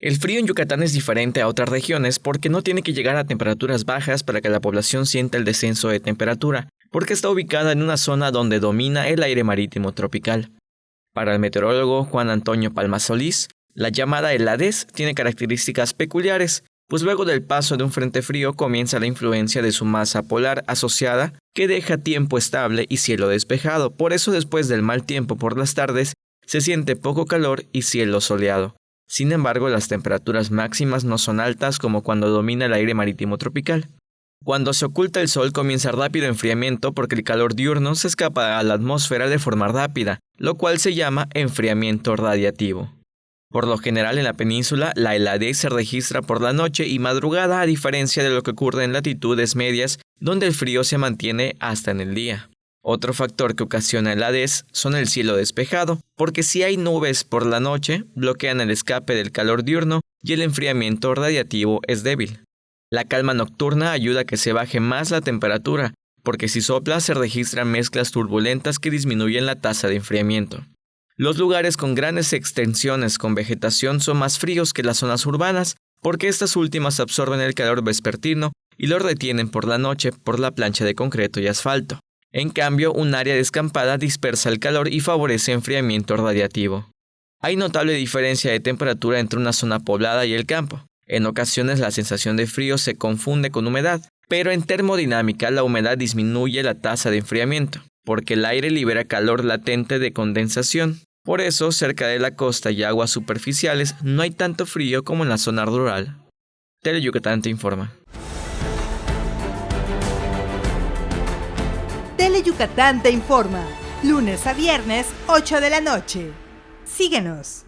El frío en Yucatán es diferente a otras regiones porque no tiene que llegar a temperaturas bajas para que la población sienta el descenso de temperatura, porque está ubicada en una zona donde domina el aire marítimo tropical. Para el meteorólogo Juan Antonio Palma Solís, la llamada heladez tiene características peculiares, pues luego del paso de un frente frío comienza la influencia de su masa polar asociada que deja tiempo estable y cielo despejado. Por eso después del mal tiempo por las tardes se siente poco calor y cielo soleado. Sin embargo, las temperaturas máximas no son altas como cuando domina el aire marítimo tropical. Cuando se oculta el sol comienza rápido enfriamiento porque el calor diurno se escapa a la atmósfera de forma rápida, lo cual se llama enfriamiento radiativo. Por lo general en la península, la heladez se registra por la noche y madrugada a diferencia de lo que ocurre en latitudes medias, donde el frío se mantiene hasta en el día. Otro factor que ocasiona heladez son el cielo despejado, porque si hay nubes por la noche, bloquean el escape del calor diurno y el enfriamiento radiativo es débil. La calma nocturna ayuda a que se baje más la temperatura, porque si sopla se registran mezclas turbulentas que disminuyen la tasa de enfriamiento. Los lugares con grandes extensiones con vegetación son más fríos que las zonas urbanas, porque estas últimas absorben el calor vespertino y lo retienen por la noche por la plancha de concreto y asfalto. En cambio, un área descampada dispersa el calor y favorece enfriamiento radiativo. Hay notable diferencia de temperatura entre una zona poblada y el campo. En ocasiones la sensación de frío se confunde con humedad, pero en termodinámica la humedad disminuye la tasa de enfriamiento, porque el aire libera calor latente de condensación. Por eso, cerca de la costa y aguas superficiales no hay tanto frío como en la zona rural. Tele-Yucatán te informa. Tele-Yucatán te informa, lunes a viernes, 8 de la noche. Síguenos.